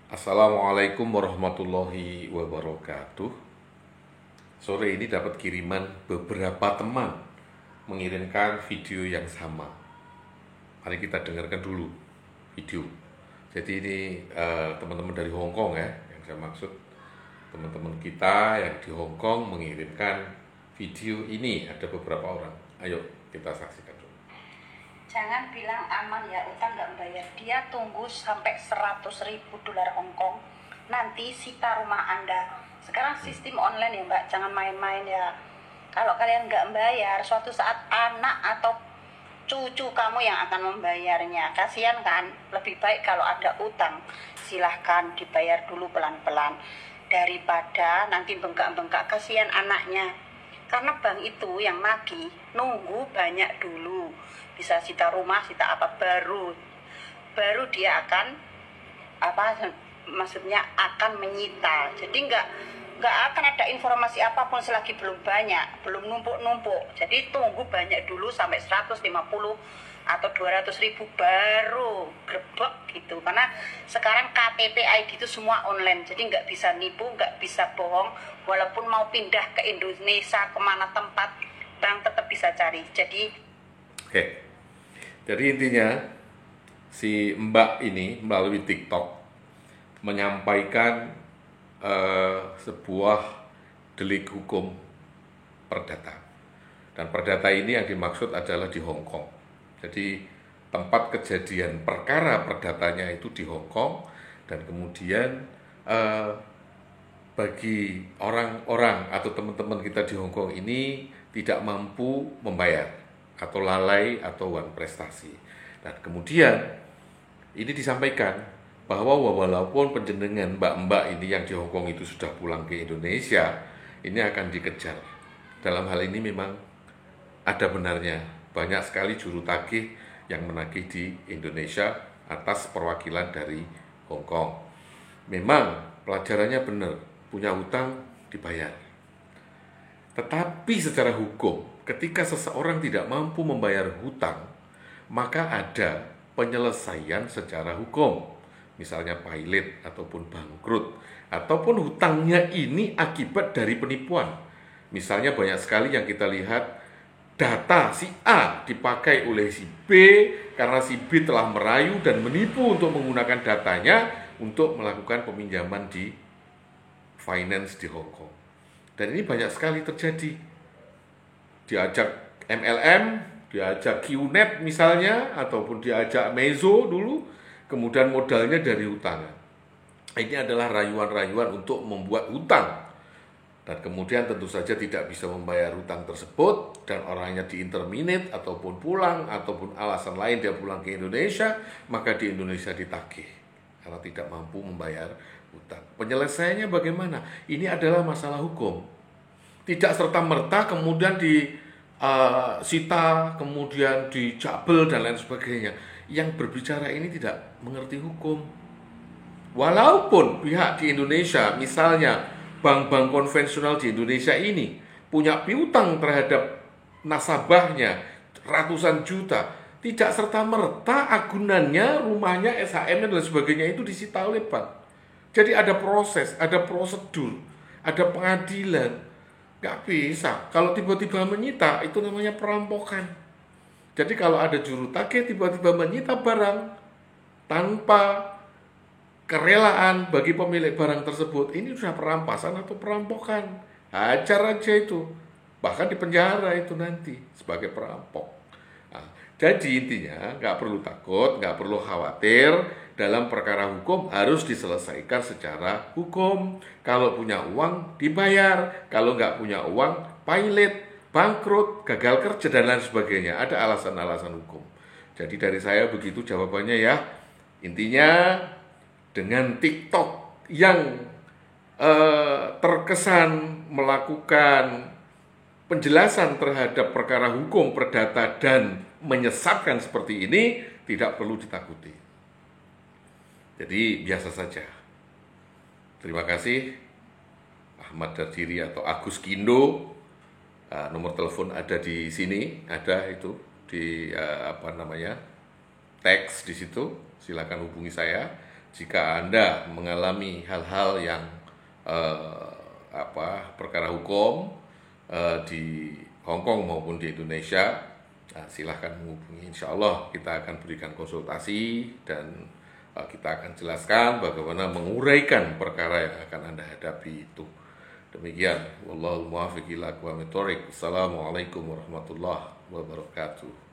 Assalamualaikum warahmatullahi wabarakatuh. Sore ini dapat kiriman beberapa teman mengirimkan video yang sama. Mari kita dengarkan dulu video. Jadi ini teman-teman dari Hong Kong ya, yang saya maksud teman-teman kita yang di Hong Kong mengirimkan video ini. Ada beberapa orang. Ayo kita saksikan dulu. Jangan bilang aman ya, utang nggak bayar. Dia tunggu sampai 100.000 dolar Hong Kong, nanti sita rumah Anda. Sekarang sistem online ya Mbak, jangan main-main ya. Kalau kalian nggak bayar, suatu saat anak atau cucu kamu yang akan membayarnya. Kasihan kan? Lebih baik kalau ada utang, silahkan dibayar dulu pelan-pelan, daripada nanti bengkak-bengkak, kasihan anaknya. Karena bank itu yang nagih nunggu banyak dulu, bisa sita rumah, sita apa, baru dia akan maksudnya akan menyita. Jadi nggak akan ada informasi apapun selagi belum banyak, belum numpuk. Jadi tunggu banyak dulu sampai 150 atau 200.000 baru grebek gitu. Karena sekarang KTP ID itu semua online, jadi nggak bisa nipu, nggak bisa bohong. Walaupun mau pindah ke Indonesia kemana tempat, bank tetap bisa cari. Jadi intinya si Mbak ini melalui TikTok menyampaikan sebuah delik hukum perdata. Dan perdata ini yang dimaksud adalah di Hong Kong. Jadi tempat kejadian perkara perdatanya itu di Hong Kong, dan kemudian bagi orang-orang atau teman-teman kita di Hong Kong ini tidak mampu membayar atau lalai atau wan prestasi. Dan kemudian ini disampaikan bahwa walaupun penjenengan mbak-mbak ini yang di Hong Kong itu sudah pulang ke Indonesia, ini akan dikejar. Dalam hal ini memang ada benarnya, banyak sekali juru tagih yang menagih di Indonesia atas perwakilan dari Hong Kong. Memang pelajarannya benar, punya hutang dibayar. Tetapi secara hukum, ketika seseorang tidak mampu membayar hutang, maka ada penyelesaian secara hukum. Misalnya pilot ataupun bangkrut, ataupun hutangnya ini akibat dari penipuan. Misalnya banyak sekali yang kita lihat data si A dipakai oleh si B karena si B telah merayu dan menipu untuk menggunakan datanya untuk melakukan peminjaman di finance di Hong Kong. Dan ini banyak sekali terjadi. Diajak MLM, diajak QNet misalnya, ataupun diajak Mezzo dulu, kemudian modalnya dari hutang. Ini adalah rayuan-rayuan untuk membuat hutang. Dan kemudian tentu saja tidak bisa membayar hutang tersebut, dan orangnya diinterminate ataupun pulang, ataupun alasan lain dia pulang ke Indonesia, maka di Indonesia ditagih karena tidak mampu membayar hutang. Penyelesaiannya bagaimana? Ini adalah masalah hukum. Tidak serta-merta kemudian disita, kemudian dicabel dan lain sebagainya. Yang berbicara ini tidak mengerti hukum. Walaupun pihak di Indonesia, misalnya bank-bank konvensional di Indonesia ini punya piutang terhadap nasabahnya ratusan juta, tidak serta-merta agunannya, rumahnya, SHM dan sebagainya itu disita oleh bank. Jadi ada proses, ada prosedur, ada pengadilan. Gak bisa. Kalau tiba-tiba menyita, itu namanya perampokan. Jadi kalau ada juru tagih tiba-tiba menyita barang tanpa kerelaan bagi pemilik barang tersebut, ini sudah perampasan atau perampokan. Hajar aja itu. Bahkan dipenjara itu nanti sebagai perampok. Nah, jadi intinya nggak perlu takut, nggak perlu khawatir. Dalam perkara hukum harus diselesaikan secara hukum. Kalau punya uang dibayar, kalau nggak punya uang pilot, bangkrut, gagal kerja dan lain sebagainya. Ada alasan-alasan hukum. Jadi dari saya begitu jawabannya ya. Intinya dengan TikTok yang terkesan melakukan penjelasan terhadap perkara hukum perdata dan menyesatkan seperti ini, tidak perlu ditakuti. Jadi biasa saja. Terima kasih. Ahmad Dardiri atau Agus Kindo. Nomor telepon ada di sini, ada itu di teks di situ. Silakan hubungi saya. jika Anda mengalami hal-hal yang perkara hukum di Hong Kong maupun di Indonesia, silahkan menghubungi. Insya Allah kita akan berikan konsultasi dan kita akan jelaskan bagaimana menguraikan perkara yang akan Anda hadapi itu. Demikian, wallahul muwaffiq ila aqwamit thoriq. Assalamualaikum warahmatullahi wabarakatuh.